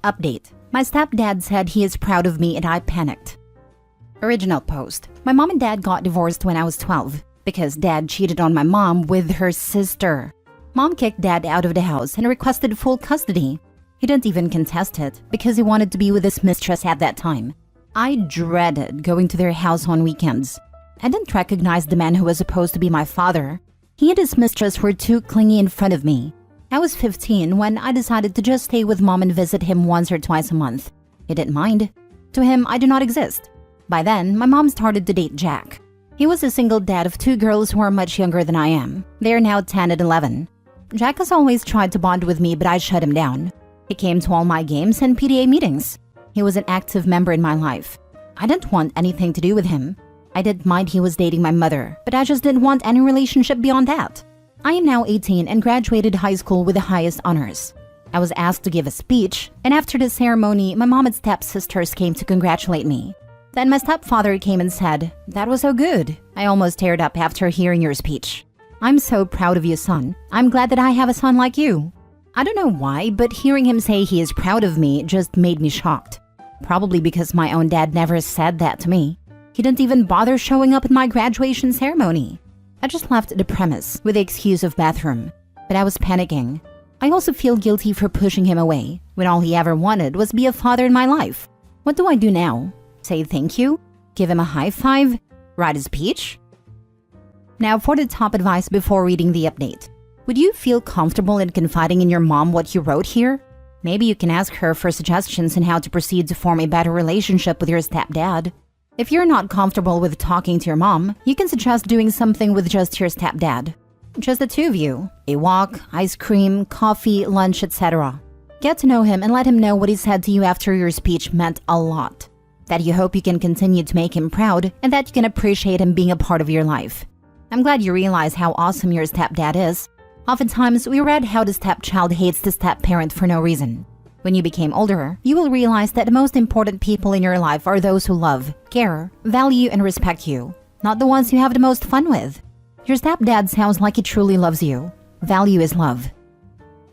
Update. My stepdad said he is proud of me and I panicked. Original post. My mom and dad got divorced when I was 12 because dad cheated on my mom with her sister. Mom kicked dad out of the house and requested full custody. He didn't even contest it because he wanted to be with his mistress at that time. I dreaded going to their house on weekends. I didn't recognize the man who was supposed to be my father. He and his mistress were too clingy in front of me. I was 15 when I decided to just stay with mom and visit him once or twice a month. He didn't mind. To him, I do not exist. By then, my mom started to date Jack. He was a single dad of 2 girls who are much younger than I am. They are now 10 and 11. Jack has always tried to bond with me, but I shut him down. He came to all my games and PTA meetings. He was an active member in my life. I didn't want anything to do with him. I didn't mind he was dating my mother, but I just didn't want any relationship beyond that. I am now 18 and graduated high school with the highest honors. I was asked to give a speech, and after the ceremony, my mom and stepsisters came to congratulate me. Then my stepfather came and said, "That was so good." I almost teared up after hearing your speech. "I'm so proud of you, son. I'm glad that I have a son like you." I don't know why, but hearing him say he is proud of me just made me shocked. Probably because my own dad never said that to me. He didn't even bother showing up at my graduation ceremony. I just left the premise with the excuse of bathroom, but I was panicking. I also feel guilty for pushing him away when all he ever wanted was be a father in my life. What do I do now? Say thank you? Give him a high five? Write a speech? Now for the top advice before reading the update. Would you feel comfortable in confiding in your mom what you wrote here? Maybe you can ask her for suggestions on how to proceed to form a better relationship with your stepdad. If you're not comfortable with talking to your mom, you can suggest doing something with just your stepdad. Just the 2 of you. A walk, ice cream, coffee, lunch, etc. Get to know him and let him know what he said to you after your speech meant a lot. That you hope you can continue to make him proud and that you can appreciate him being a part of your life. I'm glad you realize how awesome your stepdad is. Oftentimes, we read how the stepchild hates the stepparent for no reason. When you became older, you will realize that the most important people in your life are those who love, care, value, and respect you, not the ones you have the most fun with. Your stepdad sounds like he truly loves you. Value is love.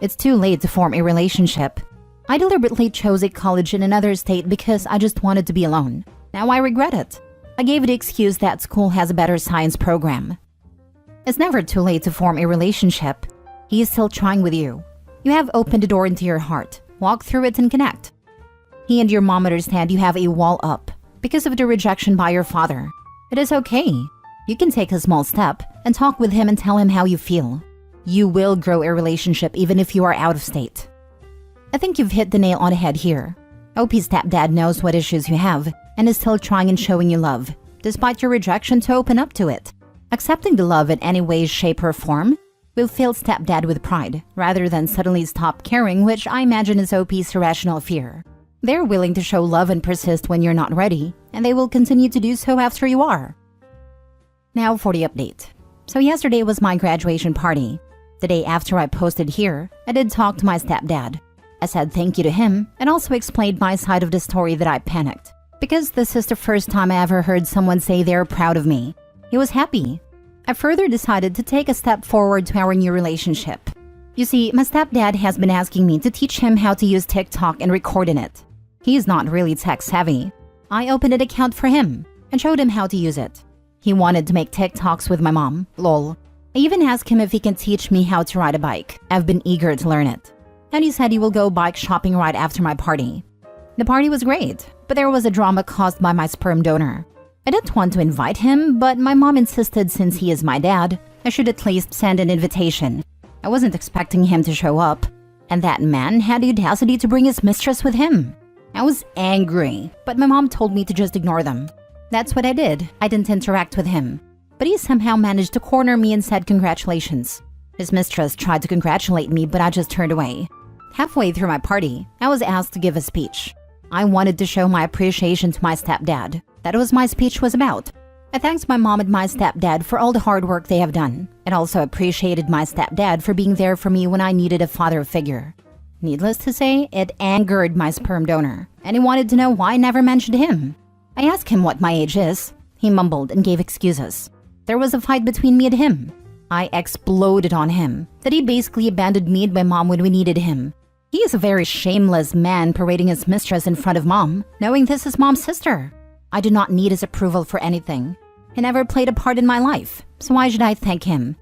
It's too late to form a relationship. I deliberately chose a college in another state because I just wanted to be alone. Now I regret it. I gave the excuse that school has a better science program. It's never too late to form a relationship. He is still trying with you. You have opened the door into your heart. Walk through it and connect. He and your mom understand you have a wall up because of the rejection by your father. It is okay. You can take a small step and talk with him and tell him how you feel. You will grow a relationship even if you are out of state. I think you've hit the nail on the head here. OP's stepdad knows what issues you have and is still trying and showing you love, despite your rejection to open up to it. Accepting the love in any way, shape, or form will fill stepdad with pride, rather than suddenly stop caring, which I imagine is OP's irrational fear. They're willing to show love and persist when you're not ready, and they will continue to do so after you are. Now for the update. So yesterday was my graduation party. The day after I posted here, I did talk to my stepdad. I said thank you to him, and also explained my side of the story that I panicked. Because this is the first time I ever heard someone say they're proud of me. He was happy. I further decided to take a step forward to our new relationship. You see, my stepdad has been asking me to teach him how to use TikTok and record in it. He is not really tech savvy. I opened an account for him and showed him how to use it. He wanted to make TikToks with my mom, lol. I even asked him if he can teach me how to ride a bike. I've been eager to learn it. And he said he will go bike shopping right after my party. The party was great, but there was a drama caused by my sperm donor. I didn't want to invite him, but my mom insisted since he is my dad, I should at least send an invitation. I wasn't expecting him to show up, and that man had the audacity to bring his mistress with him. I was angry, but my mom told me to just ignore them. That's what I did. I didn't interact with him. But he somehow managed to corner me and said congratulations. His mistress tried to congratulate me, but I just turned away. Halfway through my party, I was asked to give a speech. I wanted to show my appreciation to my stepdad. That was my speech was about. I thanked my mom and my stepdad for all the hard work they have done, and also appreciated my stepdad for being there for me when I needed a father figure. Needless to say, it angered my sperm donor, and he wanted to know why I never mentioned him. I asked him what my age is. He mumbled and gave excuses. There was a fight between me and him. I exploded on him, that he basically abandoned me and my mom when we needed him. He is a very shameless man parading his mistress in front of Mom, knowing this is Mom's sister. I do not need his approval for anything. He never played a part in my life, so why should I thank him?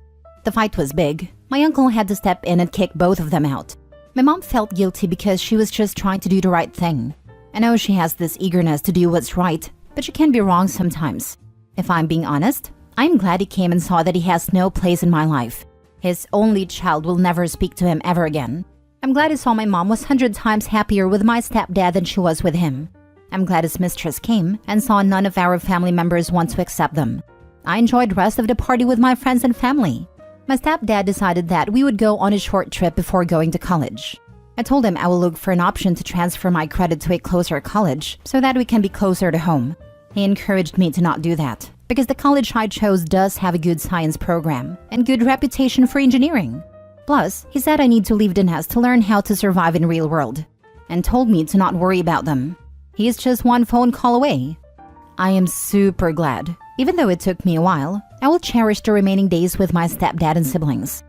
The fight was big. My uncle had to step in and kick both of them out. My mom felt guilty because she was just trying to do the right thing. I know she has this eagerness to do what's right, but she can be wrong sometimes. If I'm being honest, I'm glad he came and saw that he has no place in my life. His only child will never speak to him ever again. I'm glad he saw my mom was 100 times happier with my stepdad than she was with him. I'm glad his mistress came and saw none of our family members want to accept them. I enjoyed the rest of the party with my friends and family. My stepdad decided that we would go on a short trip before going to college. I told him I will look for an option to transfer my credit to a closer college so that we can be closer to home. He encouraged me to not do that because the college I chose does have a good science program and good reputation for engineering. Plus, he said I need to leave the nest to learn how to survive in real world and told me to not worry about them. He is just one phone call away. I am super glad. Even though it took me a while, I will cherish the remaining days with my stepdad and siblings.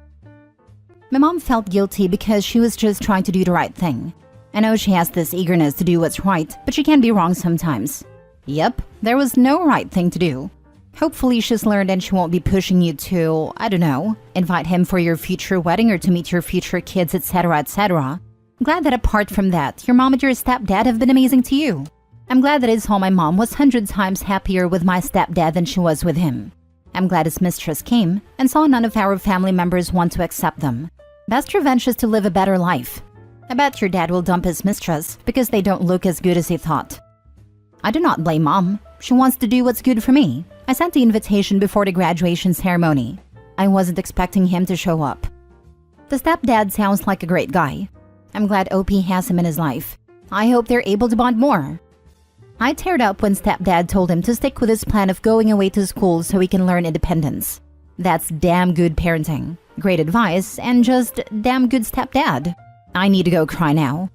My mom felt guilty because she was just trying to do the right thing. I know she has this eagerness to do what's right, but she can be wrong sometimes. Yep, there was no right thing to do. Hopefully she's learned and she won't be pushing you to, I don't know, invite him for your future wedding or to meet your future kids, etc., etc. I'm glad that apart from that, your mom and your stepdad have been amazing to you. I'm glad that I saw my mom was 100 times happier with my stepdad than she was with him. I'm glad his mistress came and saw none of our family members want to accept them. Best revenge is to live a better life. I bet your dad will dump his mistress because they don't look as good as he thought. I do not blame Mom. She wants to do what's good for me. I sent the invitation before the graduation ceremony. I wasn't expecting him to show up. The stepdad sounds like a great guy. I'm glad OP has him in his life. I hope they're able to bond more. I teared up when stepdad told him to stick with his plan of going away to school so he can learn independence. That's damn good parenting. Great advice and just damn good stepdad. I need to go cry now.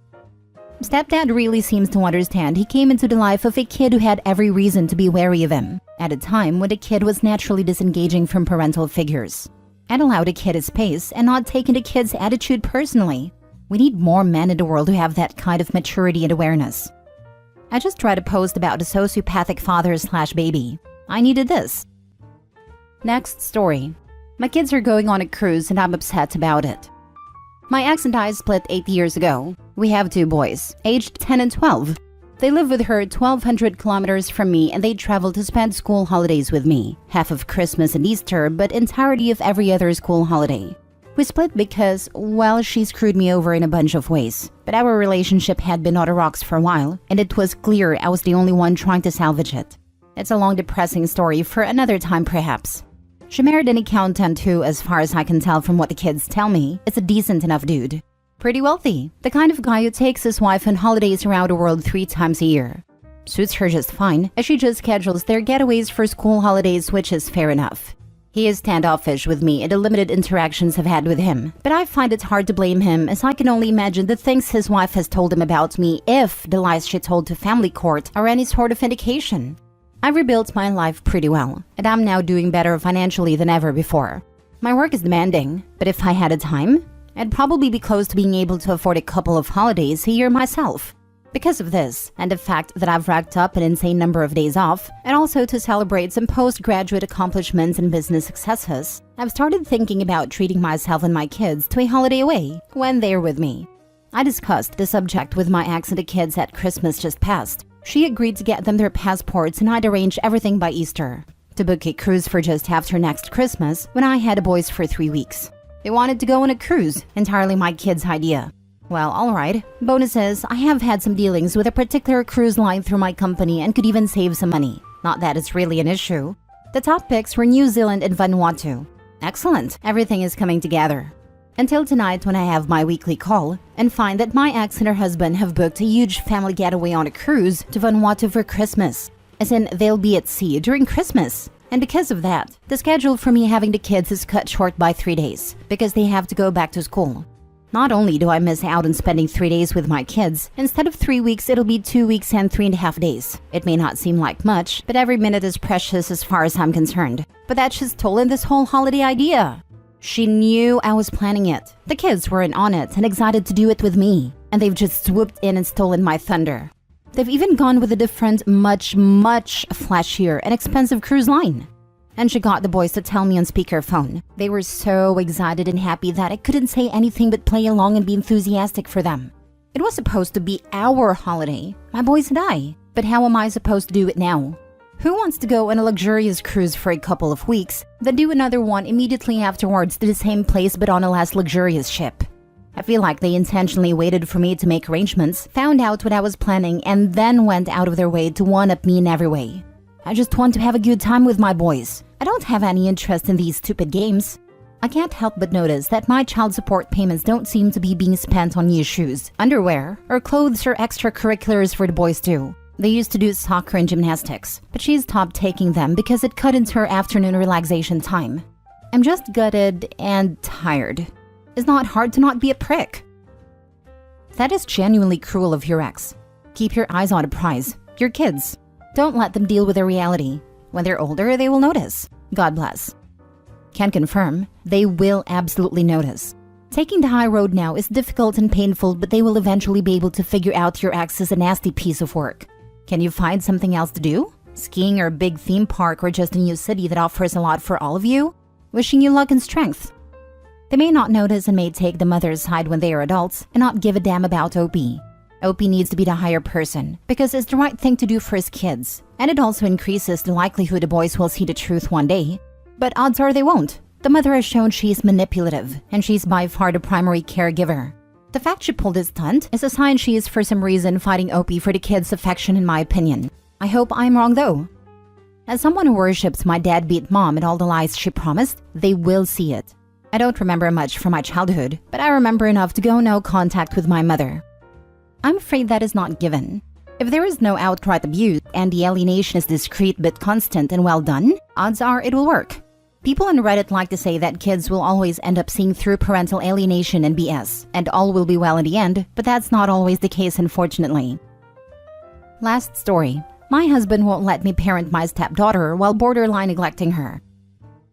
Stepdad really seems to understand he came into the life of a kid who had every reason to be wary of him, at a time when the kid was naturally disengaging from parental figures. I'd allowed a kid his pace and not taken the kid's attitude personally. We need more men in the world who have that kind of maturity and awareness. I just tried a post about the sociopathic father/baby. I needed this. Next story. My kids are going on a cruise and I'm upset about it. My ex and I split 8 years ago. We have 2 boys, aged 10 and 12. They live with her 1,200 kilometers from me and they travel to spend school holidays with me. Half of Christmas and Easter, but entirety of every other school holiday. We split because, well, she screwed me over in a bunch of ways. But our relationship had been on the rocks for a while, and it was clear I was the only one trying to salvage it. It's a long, depressing story for another time, perhaps. She married an accountant who, as far as I can tell from what the kids tell me, is a decent enough dude. Pretty wealthy. The kind of guy who takes his wife on holidays around the world 3 times a year. Suits her just fine, as she just schedules their getaways for school holidays, which is fair enough. He is standoffish with me in the limited interactions I've had with him, but I find it hard to blame him as I can only imagine the things his wife has told him about me if the lies she told to family court are any sort of indication. I've rebuilt my life pretty well, and I'm now doing better financially than ever before. My work is demanding, but if I had a time, I'd probably be close to being able to afford a couple of holidays a year myself. Because of this, and the fact that I've racked up an insane number of days off, and also to celebrate some postgraduate accomplishments and business successes, I've started thinking about treating myself and my kids to a holiday away when they're with me. I discussed the subject with my ex and the kids at Christmas just past. She agreed to get them their passports and I'd arrange everything by Easter. To book a cruise for just after next Christmas when I had the boys for 3 weeks. They wanted to go on a cruise, entirely my kids' idea. Well, alright. Bonus is, I have had some dealings with a particular cruise line through my company and could even save some money. Not that it's really an issue. The top picks were New Zealand and Vanuatu. Excellent, everything is coming together. Until tonight when I have my weekly call and find that my ex and her husband have booked a huge family getaway on a cruise to Vanuatu for Christmas. As in, they'll be at sea during Christmas. And because of that, the schedule for me having the kids is cut short by 3 days because they have to go back to school. Not only do I miss out on spending 3 days with my kids, instead of 3 weeks, it'll be 2 weeks and 3.5 days. It may not seem like much, but every minute is precious as far as I'm concerned. But that's just stolen this whole holiday idea. She knew I was planning it. The kids were in on it and excited to do it with me. And they've just swooped in and stolen my thunder. They've even gone with a different, much flashier and expensive cruise line. And she got the boys to tell me on speakerphone. They were so excited and happy that I couldn't say anything but play along and be enthusiastic for them. It was supposed to be our holiday, my boys and I. But how am I supposed to do it now? Who wants to go on a luxurious cruise for a couple of weeks, then do another one immediately afterwards to the same place but on a less luxurious ship? I feel like they intentionally waited for me to make arrangements, found out what I was planning, and then went out of their way to one-up me in every way. I just want to have a good time with my boys. I don't have any interest in these stupid games. I can't help but notice that my child support payments don't seem to be being spent on new shoes, underwear, or clothes or extracurriculars for the boys too. They used to do soccer and gymnastics, but she's stopped taking them because it cut into her afternoon relaxation time. I'm just gutted and tired. It's not hard to not be a prick. That is genuinely cruel of your ex. Keep your eyes on the prize, your kids. Don't let them deal with the reality. When they're older, they will notice. God bless. Can confirm, they will absolutely notice. Taking the high road now is difficult and painful, but they will eventually be able to figure out your ex is a nasty piece of work. Can you find something else to do? Skiing or a big theme park or just a new city that offers a lot for all of you? Wishing you luck and strength. They may not notice and may take the mother's side when they are adults and not give a damn about OP. OP needs to be the higher person because it's the right thing to do for his kids, and it also increases the likelihood the boys will see the truth one day. But odds are they won't. The mother has shown she's manipulative, and she's by far the primary caregiver. The fact she pulled this stunt is a sign she is for some reason fighting OP for the kids' affection in my opinion. I hope I'm wrong though. As someone who worships my deadbeat mom and all the lies she promised, they will see it. I don't remember much from my childhood, but I remember enough to go no contact with my mother. I'm afraid that is not given. If there is no outright abuse and the alienation is discreet but constant and well done, odds are it will work. People on Reddit like to say that kids will always end up seeing through parental alienation and BS, and all will be well in the end, but that's not always the case unfortunately. Last story. My husband won't let me parent my stepdaughter while borderline neglecting her.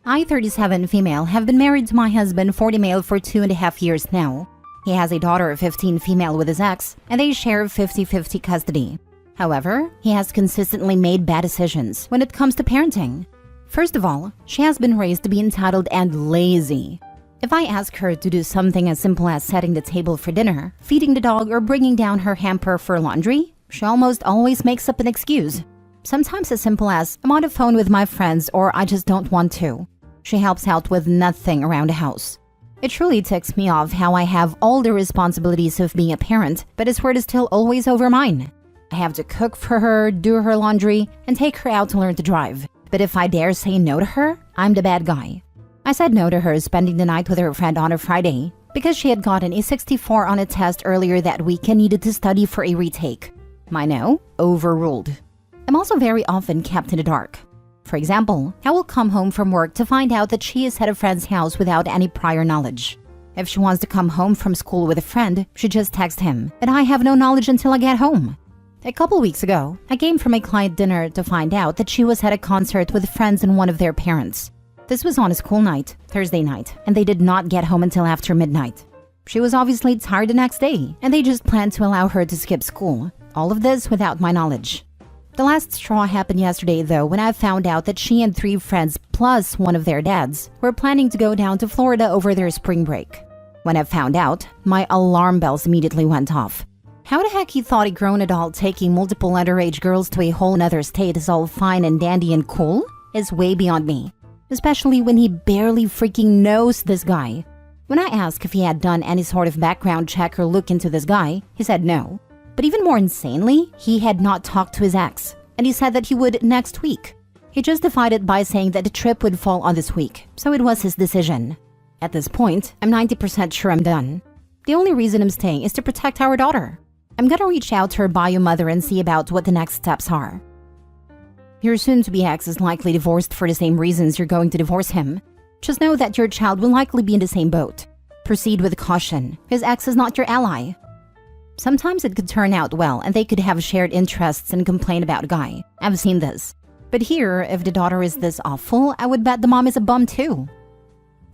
I, 37 female, have been married to my husband, 40 male, for 2.5 years now. He has a daughter, 15 female, with his ex, and they share 50-50 custody. However, he has consistently made bad decisions when it comes to parenting. First of all, she has been raised to be entitled and lazy. If I ask her to do something as simple as setting the table for dinner, feeding the dog, or bringing down her hamper for laundry, she almost always makes up an excuse. Sometimes as simple as, I'm on the phone with my friends or I just don't want to. She helps out with nothing around the house. It truly ticks me off how I have all the responsibilities of being a parent, but his word is still always over mine. I have to cook for her, do her laundry, and take her out to learn to drive. But if I dare say no to her, I'm the bad guy. I said no to her spending the night with her friend on a Friday because she had gotten a 64 on a test earlier that week and needed to study for a retake. My no, overruled. I'm also very often kept in the dark. For example, I will come home from work to find out that she is at a friend's house without any prior knowledge. If she wants to come home from school with a friend, she just texts him, and I have no knowledge until I get home. A couple weeks ago, I came from a client dinner to find out that she was at a concert with friends and one of their parents. This was on a school night, Thursday night, and they did not get home until after midnight. She was obviously tired the next day, and they just planned to allow her to skip school. All of this without my knowledge. The last straw happened yesterday though when I found out that she and 3 friends plus one of their dads were planning to go down to Florida over their spring break. When I found out, my alarm bells immediately went off. How the heck he thought a grown adult taking multiple underage girls to a whole nother state is all fine and dandy and cool is way beyond me. Especially when he barely freaking knows this guy. When I asked if he had done any sort of background check or look into this guy, he said no. But even more insanely, he had not talked to his ex, and he said that he would next week. He justified it by saying that the trip would fall on this week, so it was his decision. At this point, I'm 90% sure I'm done. The only reason I'm staying is to protect our daughter. I'm gonna reach out to her bio mother and see about what the next steps are. Your soon-to-be ex is likely divorced for the same reasons you're going to divorce him. Just know that your child will likely be in the same boat. Proceed with caution. His ex is not your ally. Sometimes it could turn out well and they could have shared interests and complain about a guy. I've seen this. But here, if the daughter is this awful, I would bet the mom is a bum too.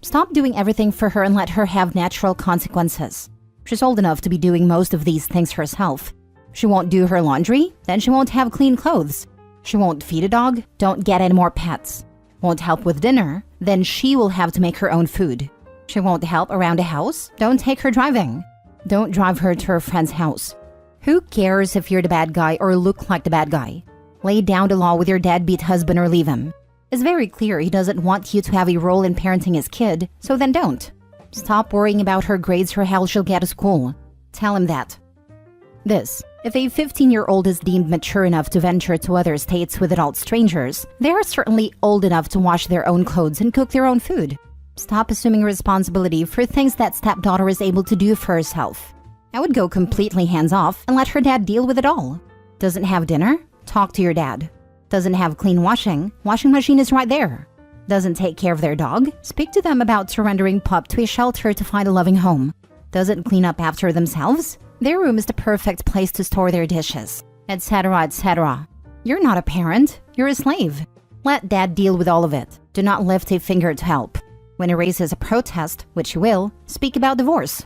Stop doing everything for her and let her have natural consequences. She's old enough to be doing most of these things herself. She won't do her laundry, then she won't have clean clothes. She won't feed a dog, don't get any more pets. Won't help with dinner, then she will have to make her own food. She won't help around the house, don't take her driving. Don't drive her to her friend's house. Who cares if you're the bad guy or look like the bad guy? Lay down the law with your deadbeat husband or leave him. It's very clear he doesn't want you to have a role in parenting his kid, so then don't. Stop worrying about her grades or how she'll get to school. Tell him that. This. If a 15-year-old is deemed mature enough to venture to other states with adult strangers, they are certainly old enough to wash their own clothes and cook their own food. Stop assuming responsibility for things that stepdaughter is able to do for herself. I would go completely hands-off and let her dad deal with it all. Doesn't have dinner? Talk to your dad. Doesn't have clean washing machine is right there. Doesn't take care of their dog? Speak to them about surrendering pup to a shelter to find a loving home. Doesn't clean up after themselves? Their room is the perfect place to store their dishes, etc., etc. You're not a parent, you're a slave. Let dad deal with all of it. Do not lift a finger to help. When he raises a protest, which he will, speak about divorce.